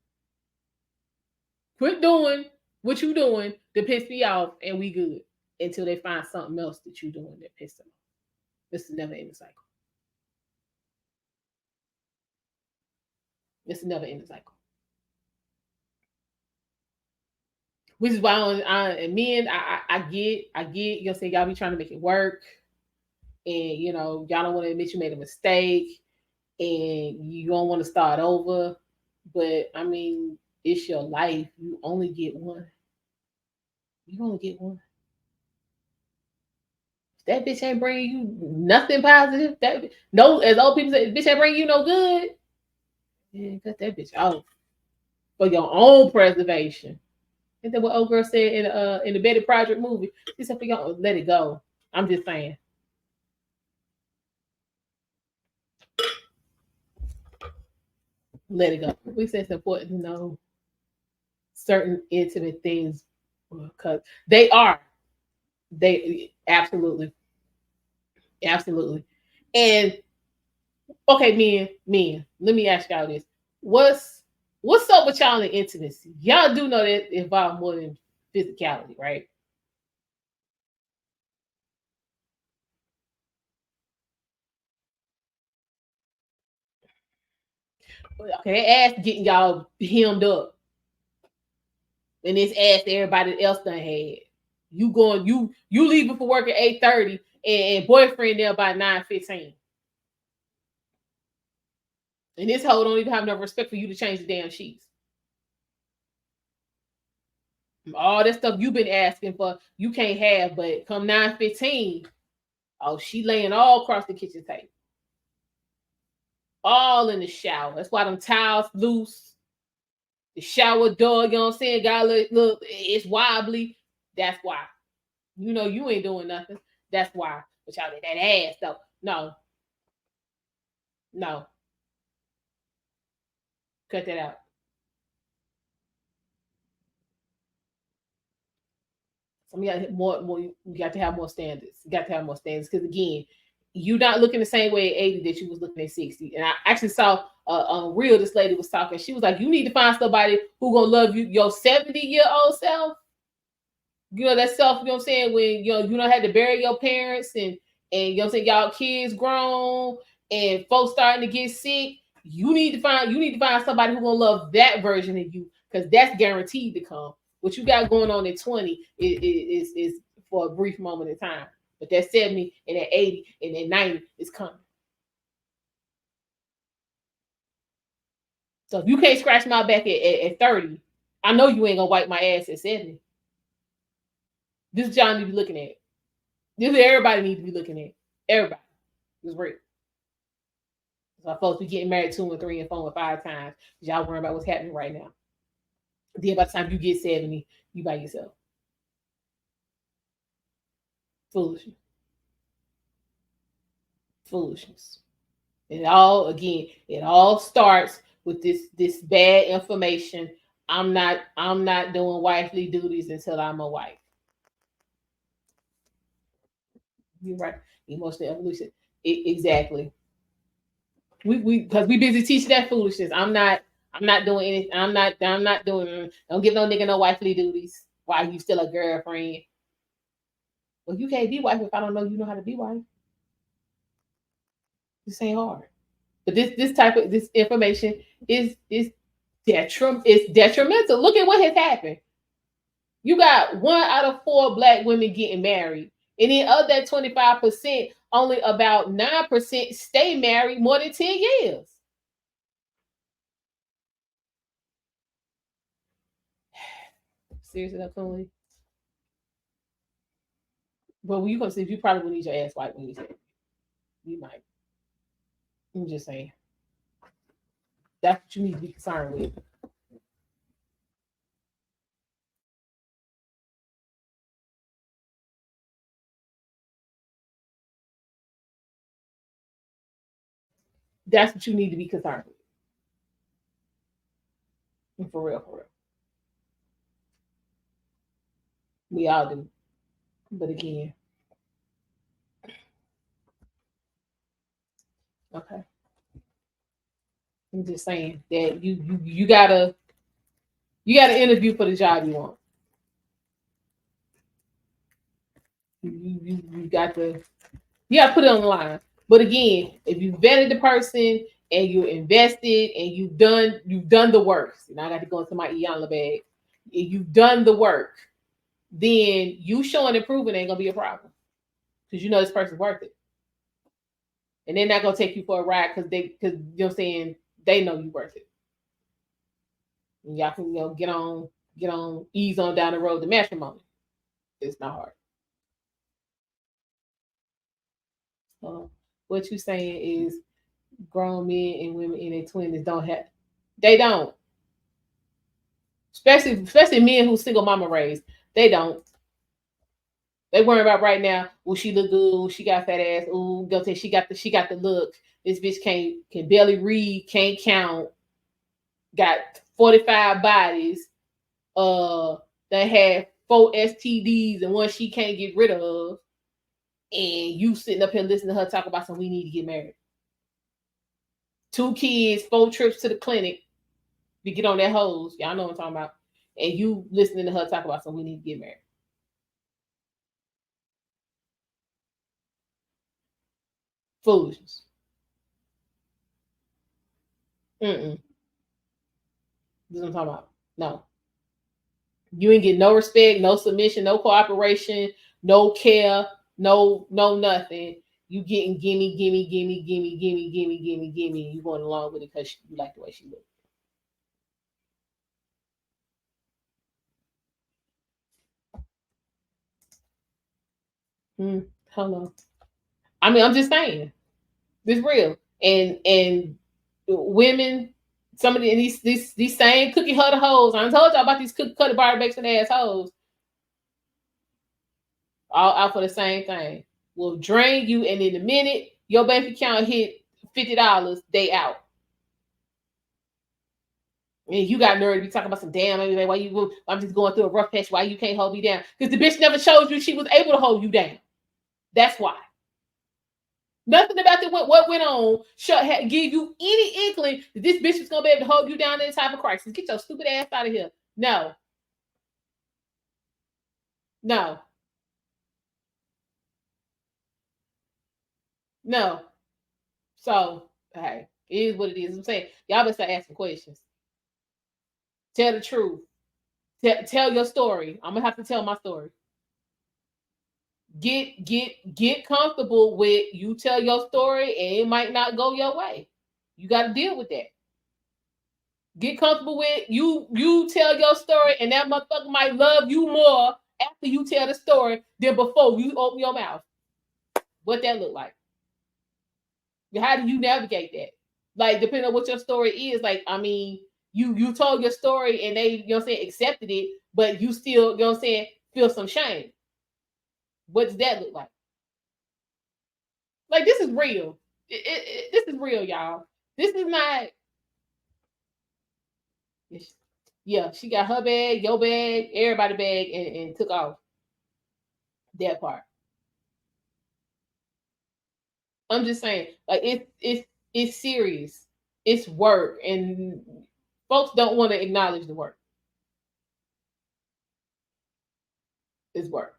Quit doing what you doing to piss me off, and we good until they find something else that you doing that piss them off. This is never ending cycle. It's never ending cycle. Which is why and men, I get, you know, say y'all be trying to make it work, and you know, y'all don't want to admit you made a mistake, and you don't want to start over. But I mean, it's your life. You only get one. You only get one. If that bitch ain't bringing you nothing positive, that no, as old people say, bitch ain't bringing you no good. Yeah, cut that bitch off for your own preservation. Isn't that what old girl said in the Betty Project movie? She said, let it go. I'm just saying. Let it go. We said it's important to know certain intimate things because they are. They absolutely. And okay, men. Let me ask y'all this: what's up with y'all in intimacy? Y'all do know that it involves more than physicality, right? Okay, they ass getting y'all hemmed up, and it's ass everybody else done had. You going you leaving for work at 8:30 and boyfriend there by 9:15. And this hoe don't even have enough respect for you to change the damn sheets. All that stuff you've been asking for, you can't have, but come 9:15, oh, she laying all across the kitchen table. All in the shower. That's why them towels loose. The shower door, you know what I'm saying? Got look, it's wobbly. That's why. You know you ain't doing nothing. That's why. But y'all that ass though. No, no. Cut that out. Some you got more. You got to have more standards. You got to have more standards because again, you not looking the same way at 80 that you was looking at 60. And I actually saw on real this lady was talking. She was like, "You need to find somebody who gonna love you, your 70-year-old self. You know that self. You know what I'm saying when you don't have to bury your parents and you know what I'm saying y'all kids grown and folks starting to get sick. You need to find somebody who gonna love that version of you because that's guaranteed to come. What you got going on at 20 is for a brief moment in time, but that 70 and that 80 and that 90 is coming. So if you can't scratch my back at 30, I know you ain't gonna wipe my ass at 70. This is John need to be looking at. This is everybody need to be looking at. Everybody. It's real. So folks be getting married 2 and 3 and 4 and 5 times. Y'all worrying about what's happening right now. Then by the time you get 70, you by yourself. Foolishness. Foolishness. It all starts with this bad information. I'm not doing wifely duties until I'm a wife. You're right. Emotional evolution. Exactly. We because we busy teaching that foolishness. I'm not doing anything. I'm not doing. Don't give no nigga no wifely duties while you still a girlfriend. Well, you can't be wife if I don't know you know how to be wife. This ain't hard. But this type of this information is detrimental. Look at what has happened. You got 1 out of 4 black women getting married, and then of that 25%, only about 9% stay married more than 10 years. Seriously, that's only. Well, you gonna see you probably will need your ass wiped when you say it. You might. I'm just saying. That's what you need to be concerned with. That's what you need to be concerned with. For real, for real. We all do. But again, okay. I'm just saying that you gotta interview for the job you want. You got to put it on the line. But again, if you vetted the person and you invested and you've done the work. See, now I got to go into my Iyanla bag. If you've done the work, then you showing improvement ain't gonna be a problem because you know this person's worth it, and they're not gonna take you for a ride because you know what I'm saying, they know you worth it. And y'all can get on, ease on down the road to matrimony. It's not hard. What you saying is grown men and women in their 20s don't have. They don't. Especially men who single mama raised. They don't. They worry about right now. Well, she look good. She got fat ass. Ooh, don't say she got the look. This bitch can barely read, can't count. Got 45 bodies. That had 4 STDs and one she can't get rid of. And you sitting up here listening to her talk about we need to get married. 2 kids, 4 trips to the clinic to get on that hose. Y'all know what I'm talking about. And you listening to her talk about we need to get married. Foolishness. This is what I'm talking about. No. You ain't get no respect, no submission, no cooperation, no care, no nothing. You getting gimme. You going along with it because you like the way she looks. Hello. I mean, I'm just saying. This real. And women, some of these same cookie cutter hoes. I told y'all about these cookie cutter barbecue assholes. All out for the same thing. Will drain you, and in a minute, your bank account hit $50, they out. And you got nerve to be talking about some damn, why you? I'm just going through a rough patch. Why you can't hold me down? Because the bitch never showed you she was able to hold you down. That's why. Nothing about what went on give you any inkling that this bitch is gonna be able to hold you down in this type of crisis. Get your stupid ass out of here. No. No. No. So, hey, it is what it is. I'm saying, y'all better start asking questions. Tell the truth. Tell your story. I'm gonna have to tell my story. Get comfortable with you tell your story and it might not go your way. You got to deal with that. Get comfortable with you tell your story and that motherfucker might love you more after you tell the story than before you open your mouth. What that look like? How do you navigate that? Like, depending on what your story is, like, I mean, you told your story and they, you know what I'm saying, accepted it, but you still, you know what I'm saying, feel some shame. What does that look like? Like, this is real. This is real, y'all. This is not. Yeah, she got her bag, your bag, everybody's bag, and took off. That part. I'm just saying, like, it's serious. It's work, and folks don't want to acknowledge the work. It's work,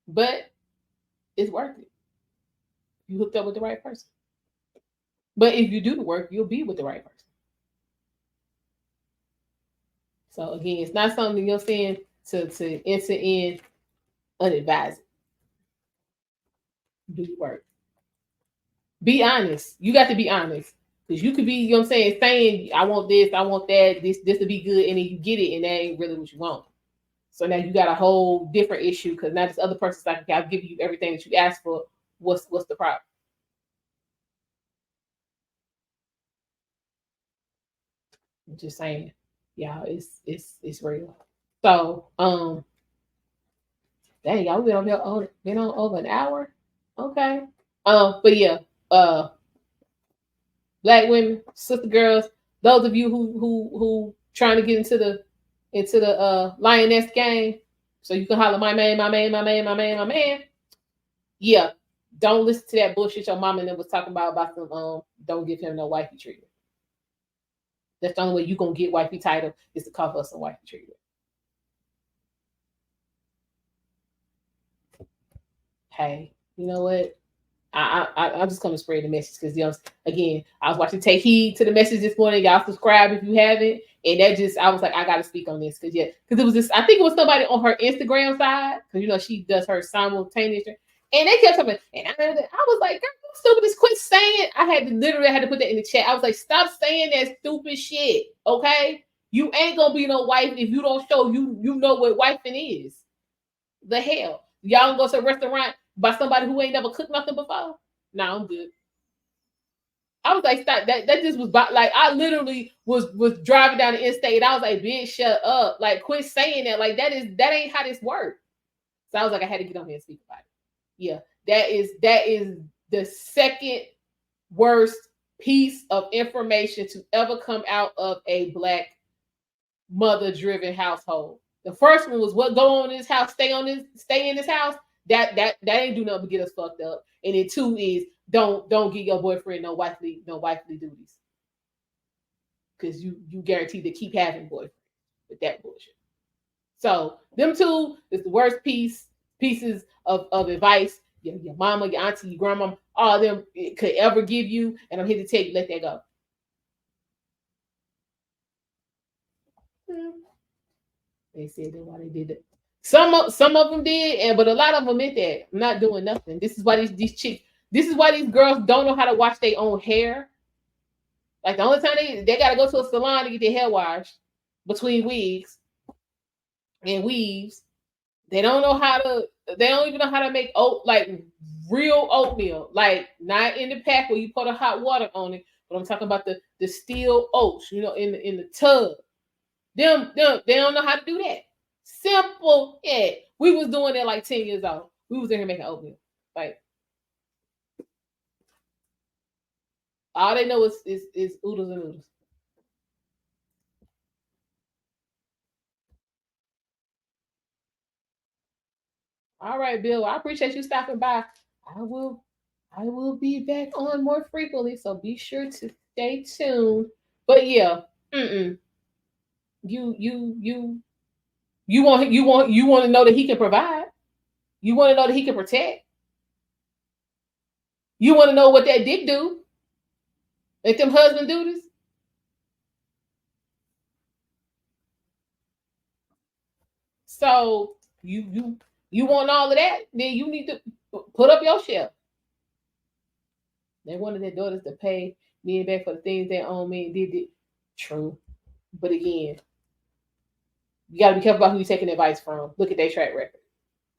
but it's worth it. You hooked up with the right person. But if you do the work, you'll be with the right person. So again, it's not something you're saying to enter in unadvised. Do your work. Be honest. You got to be honest. Because you could be, you know what I'm saying I want this, I want that, this to be good, and then you get it, and that ain't really what you want. So now you got a whole different issue because now this other person's like, I'll give you everything that you asked for. What's the problem? I'm just saying, y'all, it's real. So, dang, y'all been on over an hour. Okay. But yeah, black women, sister girls, those of you who trying to get into into the Lioness game, so you can holler my man, my man, my man, my man, my man. Yeah, don't listen to that bullshit your mama and them was talking about some don't give him no wifey treatment. That's the only way you gonna get wifey title is to cover us some wifey treatment. Hey, you know what? I'm just gonna spread the message because again, I was watching Take Heed to the message this morning. Y'all subscribe if you haven't, and that just I was like, I gotta speak on this because because it was this. I think it was somebody on her Instagram side because she does her simultaneous, and they kept coming, and I was like, girl, you stupid, just quit saying. I had to put that in the chat. I was like, stop saying that stupid shit, okay? You ain't gonna be no wife if you don't show you know what wifing is. The hell, y'all go to a restaurant by somebody who ain't never cooked nothing before? No, I'm good. I was like, stop. That just was like I literally was driving down the interstate. I was like, bitch, shut up. Like, quit saying that. Like, that ain't how this works. So I was like, I had to get on here and speak about it. Yeah, that is the second worst piece of information to ever come out of a Black mother-driven household. The first one was what go on in this house, stay in this house. That ain't do nothing but get us fucked up. And then two is don't get your boyfriend no wifely duties. Because you guaranteed to keep having boyfriends with that bullshit. So them two is the worst pieces of advice your mama, your auntie, your grandma, all of them could ever give you. And I'm here to tell you, let that go. They said that why they did it. Some of them did, but a lot of them meant that I'm not doing nothing. This is why these chicks. This is why these girls don't know how to wash their own hair. Like the only time they gotta go to a salon to get their hair washed between wigs and weaves. They don't know how to. They don't even know how to make real oatmeal, like not in the pack where you put a hot water on it. But I'm talking about the steel oats, in the tub. Them they don't know how to do that. Simple, yeah. We was doing that like 10 years old. We was in here making oatmeal. Like all they know is oodles and oodles. All right, Bill. I appreciate you stopping by. I will I will be back on more frequently, so be sure to stay tuned. But yeah, you you you you want to know that he can provide. You want to know that he can protect. You want to know what that dick do. Let them husband do this. So you want all of that, then you need to put up your shelf. They wanted their daughters to pay me and back for the things they own me and did it. True. But again, you gotta be careful about who you're taking advice from. Look at their track record.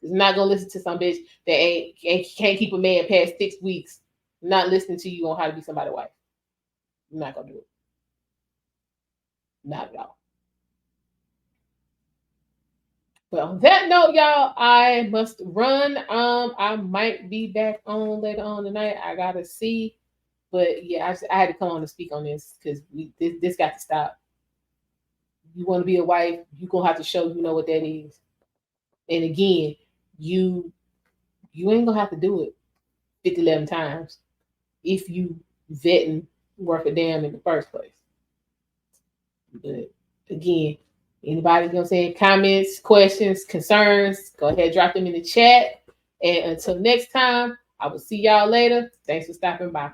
It's not gonna listen to some bitch that can't keep a man past 6 weeks, not listening to you on how to be somebody's wife. I'm not gonna do it. Not at all. Well, on that note, y'all, I must run. I might be back on later on tonight. I gotta see, but yeah, I had to come on to speak on this because this got to stop. You want to be a wife, you gonna have to show you know what that is. And again, you ain't gonna have to do it 50, 11 times if you vetting worth a damn in the first place. But again, anybody gonna say comments, questions, concerns, go ahead, drop them in the chat. And until next time, I will see y'all later. Thanks for stopping by.